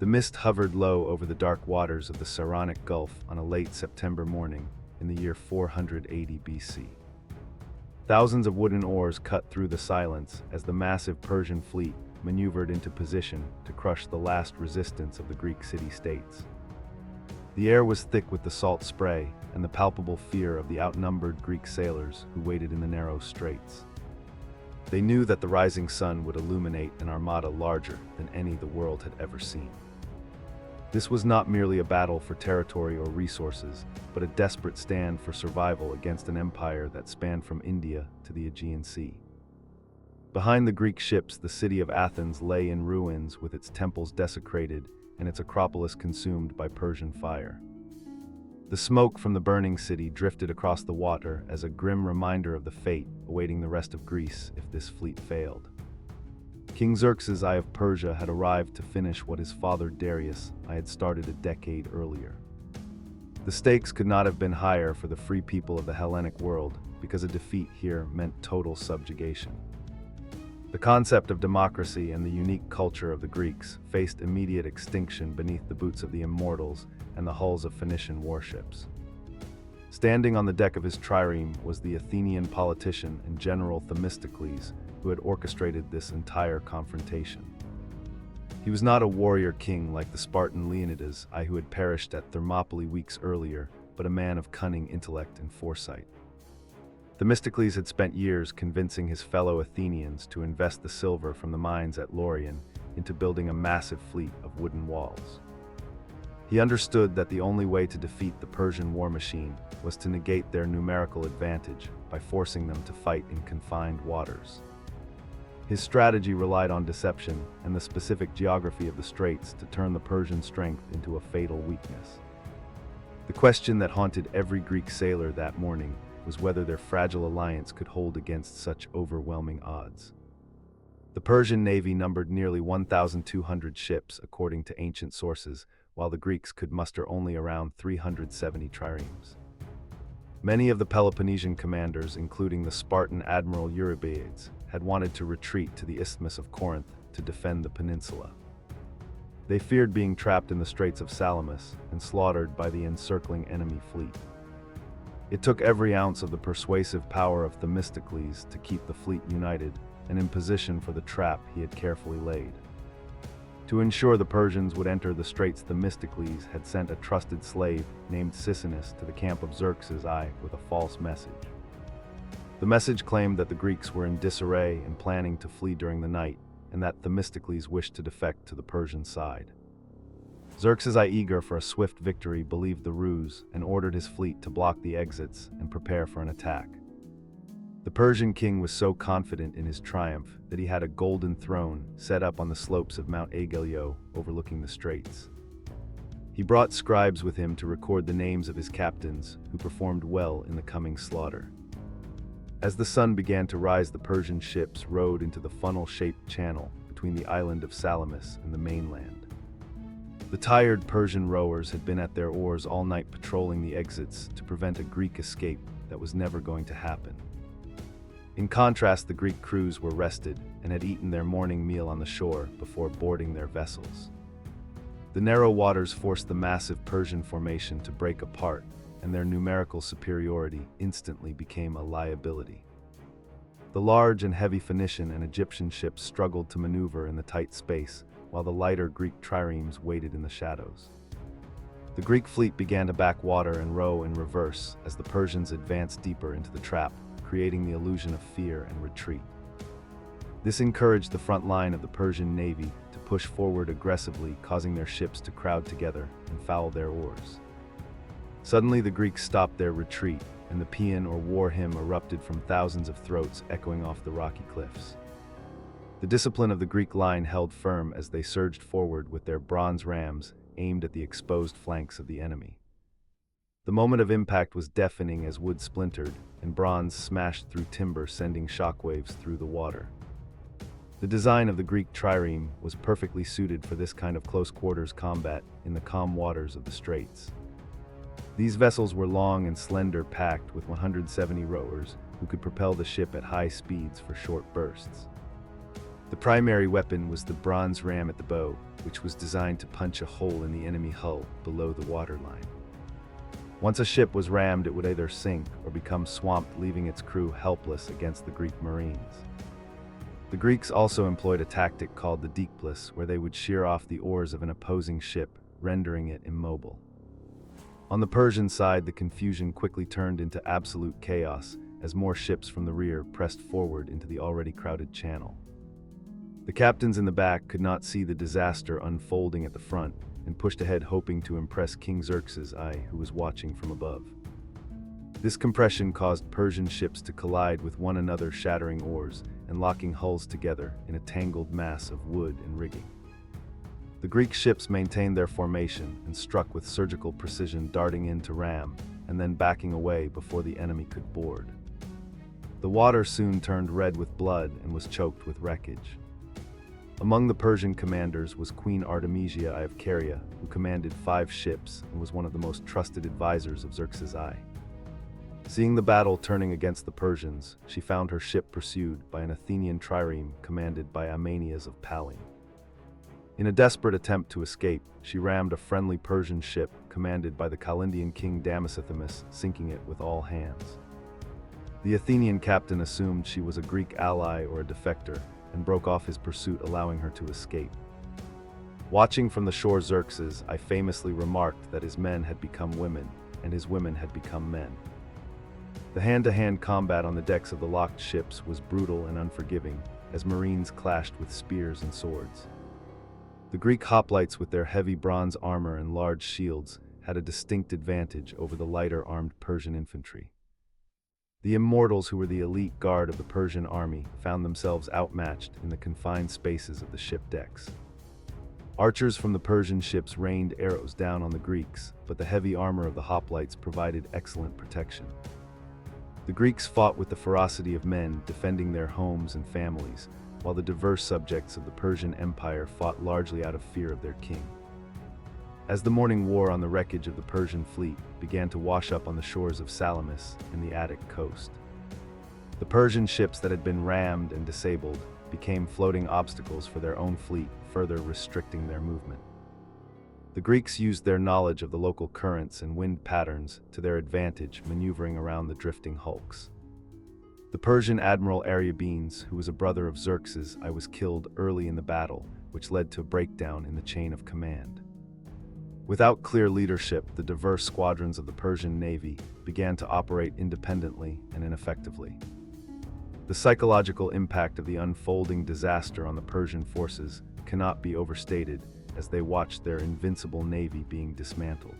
The mist hovered low over the dark waters of the Saronic Gulf on a late September morning in the year 480 BC. Thousands of wooden oars cut through the silence as the massive Persian fleet maneuvered into position to crush the last resistance of the Greek city-states. The air was thick with the salt spray and the palpable fear of the outnumbered Greek sailors who waited in the narrow straits. They knew that the rising sun would illuminate an armada larger than any the world had ever seen. This was not merely a battle for territory or resources, but a desperate stand for survival against an empire that spanned from India to the Aegean Sea. Behind the Greek ships, the city of Athens lay in ruins with its temples desecrated and its acropolis consumed by Persian fire. The smoke from the burning city drifted across the water as a grim reminder of the fate awaiting the rest of Greece if this fleet failed. King Xerxes I of Persia had arrived to finish what his father Darius I had started a decade earlier. The stakes could not have been higher for the free people of the Hellenic world because a defeat here meant total subjugation. The concept of democracy and the unique culture of the Greeks faced immediate extinction beneath the boots of the immortals and the hulls of Phoenician warships. Standing on the deck of his trireme was the Athenian politician and general Themistocles, who had orchestrated this entire confrontation. He was not a warrior king like the Spartan Leonidas I who had perished at Thermopylae weeks earlier, but a man of cunning intellect and foresight. Themistocles had spent years convincing his fellow Athenians to invest the silver from the mines at Laurion into building a massive fleet of wooden walls. He understood that the only way to defeat the Persian war machine was to negate their numerical advantage by forcing them to fight in confined waters. His strategy relied on deception and the specific geography of the straits to turn the Persian strength into a fatal weakness. The question that haunted every Greek sailor that morning was whether their fragile alliance could hold against such overwhelming odds. The Persian navy numbered nearly 1,200 ships, according to ancient sources, while the Greeks could muster only around 370 triremes. Many of the Peloponnesian commanders, including the Spartan admiral Eurybiades, had wanted to retreat to the Isthmus of Corinth to defend the peninsula. They feared being trapped in the Straits of Salamis and slaughtered by the encircling enemy fleet. It took every ounce of the persuasive power of Themistocles to keep the fleet united and in position for the trap he had carefully laid. To ensure the Persians would enter the straits, Themistocles had sent a trusted slave named Sisinus to the camp of Xerxes I with a false message. The message claimed that the Greeks were in disarray and planning to flee during the night, and that Themistocles wished to defect to the Persian side. Xerxes I, eager for a swift victory, believed the ruse and ordered his fleet to block the exits and prepare for an attack. The Persian king was so confident in his triumph that he had a golden throne set up on the slopes of Mount Aigulio overlooking the straits. He brought scribes with him to record the names of his captains who performed well in the coming slaughter. As the sun began to rise, the Persian ships rode into the funnel-shaped channel between the island of Salamis and the mainland. The tired Persian rowers had been at their oars all night patrolling the exits to prevent a Greek escape that was never going to happen. In contrast, the Greek crews were rested and had eaten their morning meal on the shore before boarding their vessels. The narrow waters forced the massive Persian formation to break apart, and their numerical superiority instantly became a liability. The large and heavy Phoenician and Egyptian ships struggled to maneuver in the tight space, while the lighter Greek triremes waited in the shadows. The Greek fleet began to back water and row in reverse as the Persians advanced deeper into the trap, creating the illusion of fear and retreat. This encouraged the front line of the Persian navy to push forward aggressively, causing their ships to crowd together and foul their oars. Suddenly, the Greeks stopped their retreat, and the paean or war hymn erupted from thousands of throats echoing off the rocky cliffs. The discipline of the Greek line held firm as they surged forward with their bronze rams aimed at the exposed flanks of the enemy. The moment of impact was deafening as wood splintered and bronze smashed through timber, sending shockwaves through the water. The design of the Greek trireme was perfectly suited for this kind of close-quarters combat in the calm waters of the straits. These vessels were long and slender, packed with 170 rowers who could propel the ship at high speeds for short bursts. The primary weapon was the bronze ram at the bow, which was designed to punch a hole in the enemy hull below the waterline. Once a ship was rammed, it would either sink or become swamped, leaving its crew helpless against the Greek marines. The Greeks also employed a tactic called the deekplis, where they would shear off the oars of an opposing ship, rendering it immobile. On the Persian side, the confusion quickly turned into absolute chaos as more ships from the rear pressed forward into the already crowded channel. The captains in the back could not see the disaster unfolding at the front and pushed ahead, hoping to impress King Xerxes I, who was watching from above. This compression caused Persian ships to collide with one another, shattering oars and locking hulls together in a tangled mass of wood and rigging. The Greek ships maintained their formation and struck with surgical precision, darting in to ram and then backing away before the enemy could board. The water soon turned red with blood and was choked with wreckage. Among the Persian commanders was Queen Artemisia I of Caria, who commanded 5 ships and was one of the most trusted advisors of Xerxes I. Seeing the battle turning against the Persians, she found her ship pursued by an Athenian trireme commanded by Amanias of Pallene. In a desperate attempt to escape, she rammed a friendly Persian ship commanded by the Chaldean king Themistocles, sinking it with all hands. The Athenian captain assumed she was a Greek ally or a defector, and broke off his pursuit, allowing her to escape. Watching from the shore, Xerxes I famously remarked that his men had become women, and his women had become men. The hand-to-hand combat on the decks of the locked ships was brutal and unforgiving, as marines clashed with spears and swords. The Greek hoplites, with their heavy bronze armor and large shields, had a distinct advantage over the lighter armed Persian infantry. The immortals, who were the elite guard of the Persian army, found themselves outmatched in the confined spaces of the ship decks. Archers from the Persian ships rained arrows down on the Greeks, but the heavy armor of the hoplites provided excellent protection. The Greeks fought with the ferocity of men defending their homes and families, while the diverse subjects of the Persian Empire fought largely out of fear of their king. As the morning war on the wreckage of the Persian fleet began to wash up on the shores of Salamis and the Attic coast, the Persian ships that had been rammed and disabled became floating obstacles for their own fleet, further restricting their movement. The Greeks used their knowledge of the local currents and wind patterns to their advantage, maneuvering around the drifting hulks. The Persian admiral Aryabenes, who was a brother of Xerxes I, was killed early in the battle, which led to a breakdown in the chain of command. Without clear leadership, the diverse squadrons of the Persian navy began to operate independently and ineffectively. The psychological impact of the unfolding disaster on the Persian forces cannot be overstated, as they watched their invincible navy being dismantled.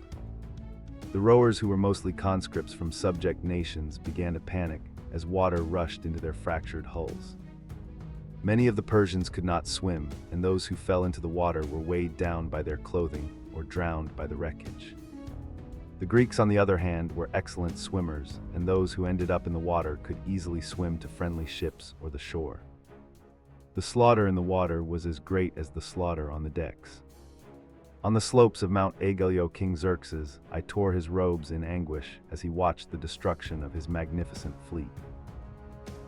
The rowers, who were mostly conscripts from subject nations, began to panic as water rushed into their fractured hulls. Many of the Persians could not swim, and those who fell into the water were weighed down by their clothing or drowned by the wreckage. The Greeks, on the other hand, were excellent swimmers, and those who ended up in the water could easily swim to friendly ships or the shore. The slaughter in the water was as great as the slaughter on the decks. On the slopes of Mount Agalio, King Xerxes I tore his robes in anguish as he watched the destruction of his magnificent fleet.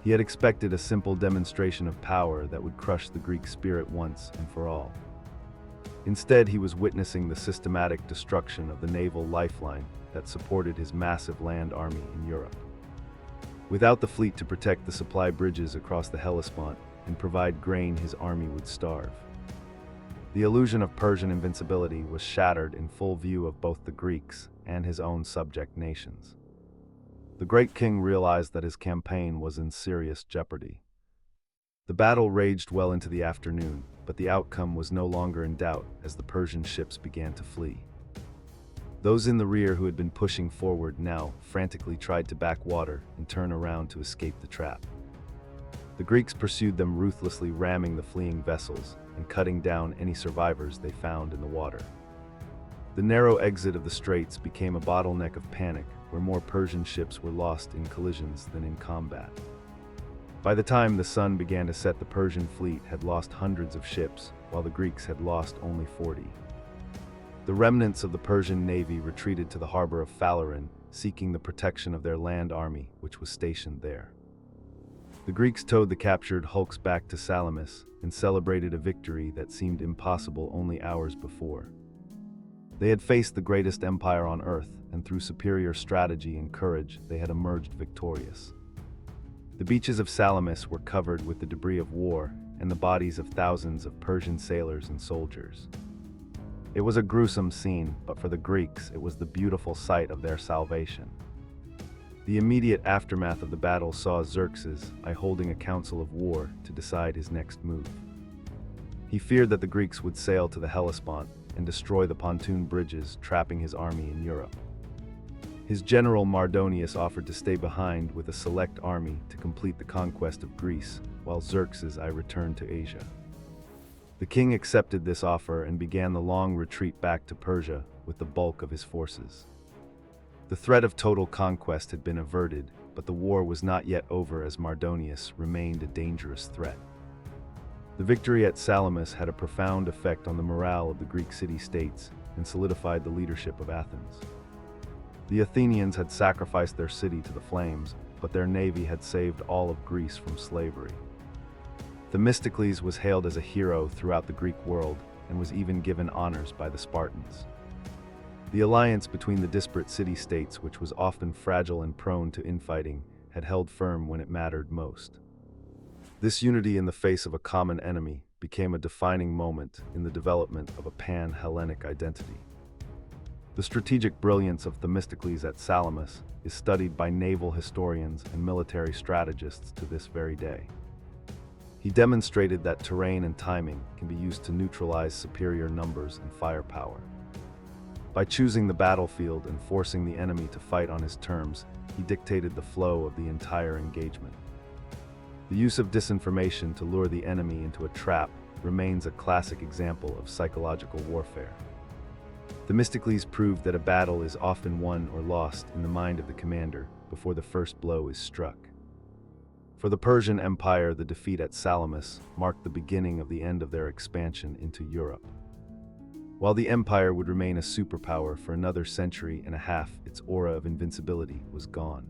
He had expected a simple demonstration of power that would crush the Greek spirit once and for all. Instead, he was witnessing the systematic destruction of the naval lifeline that supported his massive land army in Europe. Without the fleet to protect the supply bridges across the Hellespont and provide grain, his army would starve. The illusion of Persian invincibility was shattered in full view of both the Greeks and his own subject nations. The great king realized that his campaign was in serious jeopardy. The battle raged well into the afternoon, but the outcome was no longer in doubt as the Persian ships began to flee. Those in the rear who had been pushing forward now frantically tried to back water and turn around to escape the trap. The Greeks pursued them ruthlessly, ramming the fleeing vessels and cutting down any survivors they found in the water. The narrow exit of the straits became a bottleneck of panic, where more Persian ships were lost in collisions than in combat. By the time the sun began to set, the Persian fleet had lost hundreds of ships, while the Greeks had lost only 40. The remnants of the Persian navy retreated to the harbor of Phaleron, seeking the protection of their land army, which was stationed there. The Greeks towed the captured hulks back to Salamis and celebrated a victory that seemed impossible only hours before. They had faced the greatest empire on earth, and through superior strategy and courage, they had emerged victorious. The beaches of Salamis were covered with the debris of war and the bodies of thousands of Persian sailors and soldiers. It was a gruesome scene, but for the Greeks, it was the beautiful sight of their salvation. The immediate aftermath of the battle saw Xerxes I holding a council of war to decide his next move. He feared that the Greeks would sail to the Hellespont and destroy the pontoon bridges, trapping his army in Europe. His general Mardonius offered to stay behind with a select army to complete the conquest of Greece, while Xerxes I returned to Asia. The king accepted this offer and began the long retreat back to Persia with the bulk of his forces. The threat of total conquest had been averted, but the war was not yet over as Mardonius remained a dangerous threat. The victory at Salamis had a profound effect on the morale of the Greek city-states and solidified the leadership of Athens. The Athenians had sacrificed their city to the flames, but their navy had saved all of Greece from slavery. Themistocles was hailed as a hero throughout the Greek world and was even given honors by the Spartans. The alliance between the disparate city-states, which was often fragile and prone to infighting, had held firm when it mattered most. This unity in the face of a common enemy became a defining moment in the development of a pan-Hellenic identity. The strategic brilliance of Themistocles at Salamis is studied by naval historians and military strategists to this very day. He demonstrated that terrain and timing can be used to neutralize superior numbers and firepower. By choosing the battlefield and forcing the enemy to fight on his terms, he dictated the flow of the entire engagement. The use of disinformation to lure the enemy into a trap remains a classic example of psychological warfare. Themistocles proved that a battle is often won or lost in the mind of the commander before the first blow is struck. For the Persian Empire, the defeat at Salamis marked the beginning of the end of their expansion into Europe. While the empire would remain a superpower for another century and a half, its aura of invincibility was gone.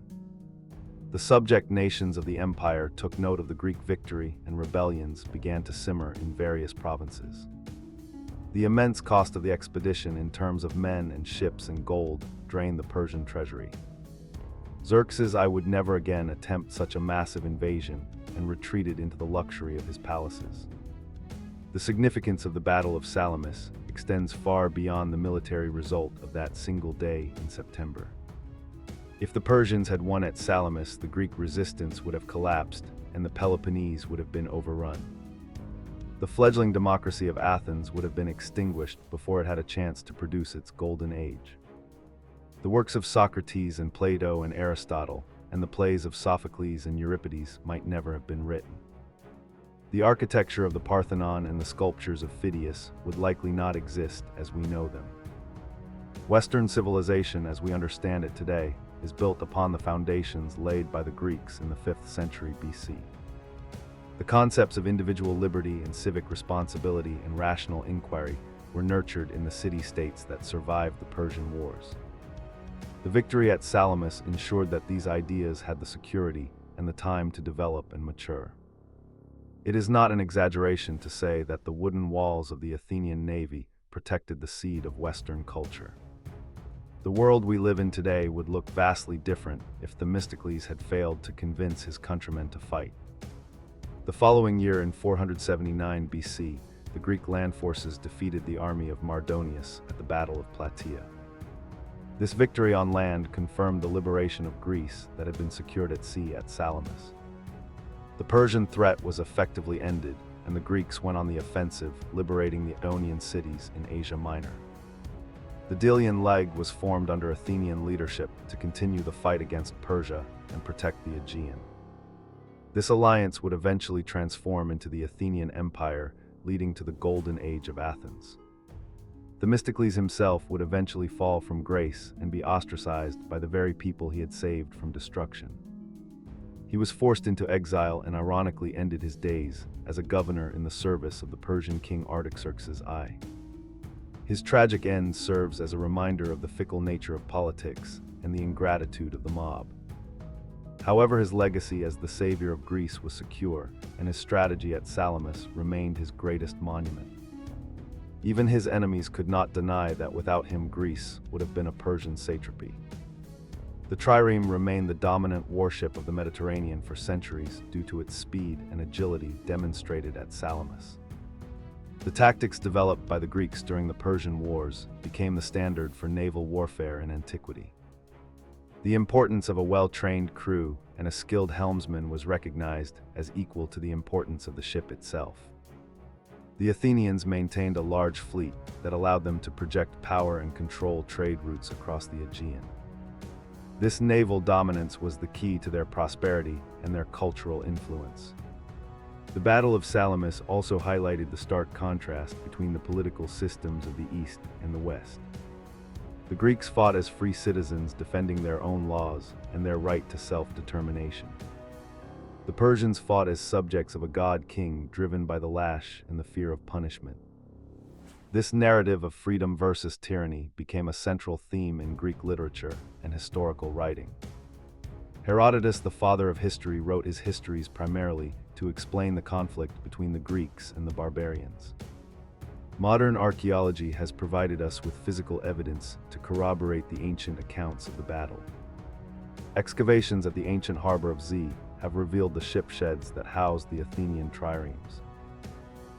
The subject nations of the empire took note of the Greek victory, and rebellions began to simmer in various provinces. The immense cost of the expedition in terms of men and ships and gold drained the Persian treasury. Xerxes I would never again attempt such a massive invasion and retreated into the luxury of his palaces. The significance of the Battle of Salamis extends far beyond the military result of that single day in September. If the Persians had won at Salamis, the Greek resistance would have collapsed and the Peloponnese would have been overrun. The fledgling democracy of Athens would have been extinguished before it had a chance to produce its golden age. The works of Socrates and Plato and Aristotle, and the plays of Sophocles and Euripides might never have been written. The architecture of the Parthenon and the sculptures of Phidias would likely not exist as we know them. Western civilization, as we understand it today, is built upon the foundations laid by the Greeks in the 5th century BC. The concepts of individual liberty and civic responsibility and rational inquiry were nurtured in the city-states that survived the Persian Wars. The victory at Salamis ensured that these ideas had the security and the time to develop and mature. It is not an exaggeration to say that the wooden walls of the Athenian navy protected the seed of Western culture. The world we live in today would look vastly different if Themistocles had failed to convince his countrymen to fight. The following year, in 479 BC, the Greek land forces defeated the army of Mardonius at the Battle of Plataea. This victory on land confirmed the liberation of Greece that had been secured at sea at Salamis. The Persian threat was effectively ended, and the Greeks went on the offensive, liberating the Ionian cities in Asia Minor. The Delian Leg was formed under Athenian leadership to continue the fight against Persia and protect the Aegean. This alliance would eventually transform into the Athenian Empire, leading to the Golden Age of Athens. Themistocles himself would eventually fall from grace and be ostracized by the very people he had saved from destruction. He was forced into exile and ironically ended his days as a governor in the service of the Persian king Xerxes I. His tragic end serves as a reminder of the fickle nature of politics and the ingratitude of the mob. However, his legacy as the savior of Greece was secure, and his strategy at Salamis remained his greatest monument. Even his enemies could not deny that without him Greece would have been a Persian satrapy. The trireme remained the dominant warship of the Mediterranean for centuries due to its speed and agility demonstrated at Salamis. The tactics developed by the Greeks during the Persian Wars became the standard for naval warfare in antiquity. The importance of a well-trained crew and a skilled helmsman was recognized as equal to the importance of the ship itself. The Athenians maintained a large fleet that allowed them to project power and control trade routes across the Aegean. This naval dominance was the key to their prosperity and their cultural influence. The Battle of Salamis also highlighted the stark contrast between the political systems of the East and the West. The Greeks fought as free citizens defending their own laws and their right to self-determination. The Persians fought as subjects of a god-king driven by the lash and the fear of punishment. This narrative of freedom versus tyranny became a central theme in Greek literature and historical writing. Herodotus, the father of history, wrote his histories primarily to explain the conflict between the Greeks and the barbarians. Modern archaeology has provided us with physical evidence to corroborate the ancient accounts of the battle. Excavations at the ancient harbor of Z have revealed the ship sheds that housed the Athenian triremes.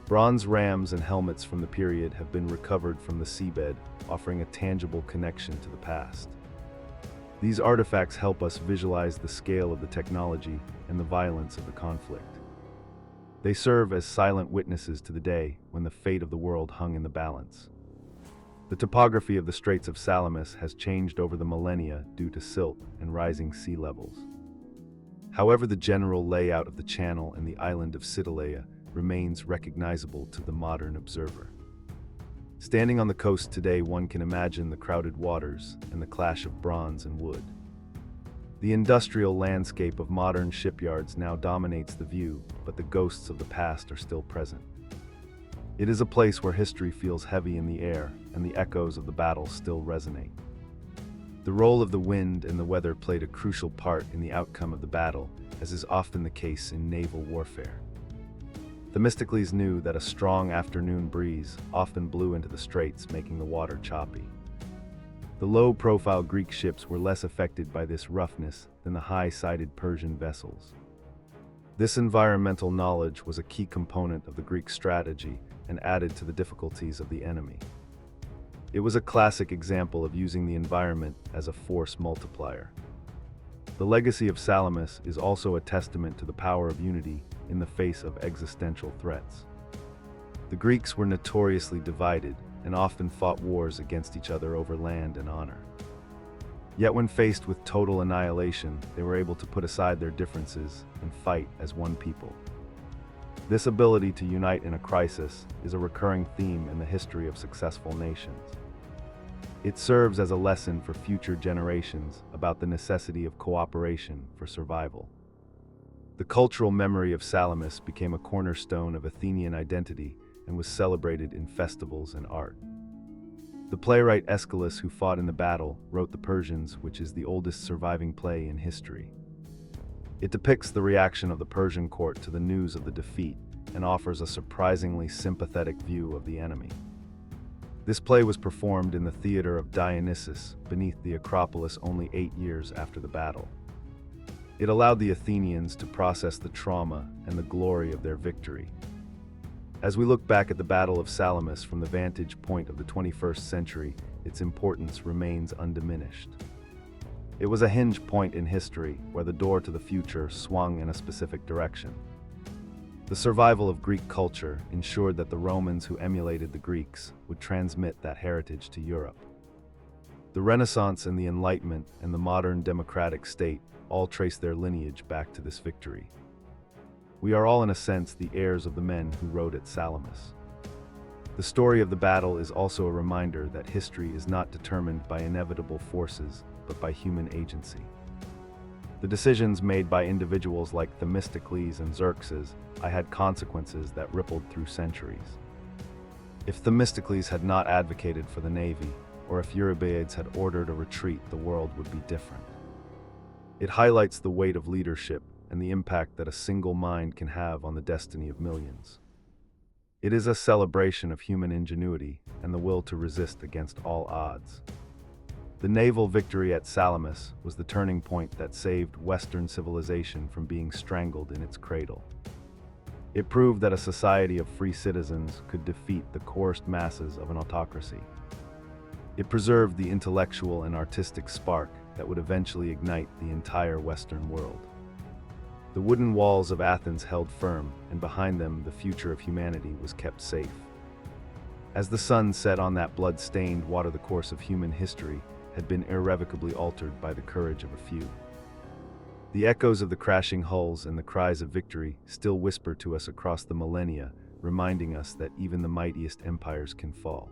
Bronze rams and helmets from the period have been recovered from the seabed, offering a tangible connection to the past. These artifacts help us visualize the scale of the technology and the violence of the conflict. They serve as silent witnesses to the day when the fate of the world hung in the balance. The topography of the Straits of Salamis has changed over the millennia due to silt and rising sea levels. However, the general layout of the channel and the island of Citaleia remains recognizable to the modern observer. Standing on the coast today, one can imagine the crowded waters and the clash of bronze and wood. The industrial landscape of modern shipyards now dominates the view, but the ghosts of the past are still present. It is a place where history feels heavy in the air, and the echoes of the battle still resonate. The role of the wind and the weather played a crucial part in the outcome of the battle, as is often the case in naval warfare. Themistocles knew that a strong afternoon breeze often blew into the straits, making the water choppy. The low-profile Greek ships were less affected by this roughness than the high-sided Persian vessels. This environmental knowledge was a key component of the Greek strategy and added to the difficulties of the enemy. It was a classic example of using the environment as a force multiplier. The legacy of Salamis is also a testament to the power of unity in the face of existential threats. The Greeks were notoriously divided and often fought wars against each other over land and honor. Yet when faced with total annihilation, they were able to put aside their differences and fight as one people. This ability to unite in a crisis is a recurring theme in the history of successful nations. It serves as a lesson for future generations about the necessity of cooperation for survival. The cultural memory of Salamis became a cornerstone of Athenian identity and was celebrated in festivals and art. The playwright Aeschylus, who fought in the battle, wrote The Persians, which is the oldest surviving play in history. It depicts the reaction of the Persian court to the news of the defeat and offers a surprisingly sympathetic view of the enemy. This play was performed in the theater of Dionysus beneath the Acropolis only 8 years after the battle. It allowed the Athenians to process the trauma and the glory of their victory. As we look back at the Battle of Salamis from the vantage point of the 21st century, its importance remains undiminished. It was a hinge point in history where the door to the future swung in a specific direction. The survival of Greek culture ensured that the Romans who emulated the Greeks would transmit that heritage to Europe. The Renaissance and the Enlightenment and the modern democratic state all trace their lineage back to this victory. We are all, in a sense, the heirs of the men who rode at Salamis. The story of the battle is also a reminder that history is not determined by inevitable forces, but by human agency. The decisions made by individuals like Themistocles and Xerxes I had consequences that rippled through centuries. If Themistocles had not advocated for the navy, or if Eurybiades had ordered a retreat, the world would be different. It highlights the weight of leadership and the impact that a single mind can have on the destiny of millions. It is a celebration of human ingenuity and the will to resist against all odds. The naval victory at Salamis was the turning point that saved Western civilization from being strangled in its cradle. It proved that a society of free citizens could defeat the coerced masses of an autocracy. It preserved the intellectual and artistic spark that would eventually ignite the entire Western world. The wooden walls of Athens held firm, and behind them the future of humanity was kept safe. As the sun set on that blood-stained water, the course of human history had been irrevocably altered by the courage of a few. The echoes of the crashing hulls and the cries of victory still whisper to us across the millennia, reminding us that even the mightiest empires can fall.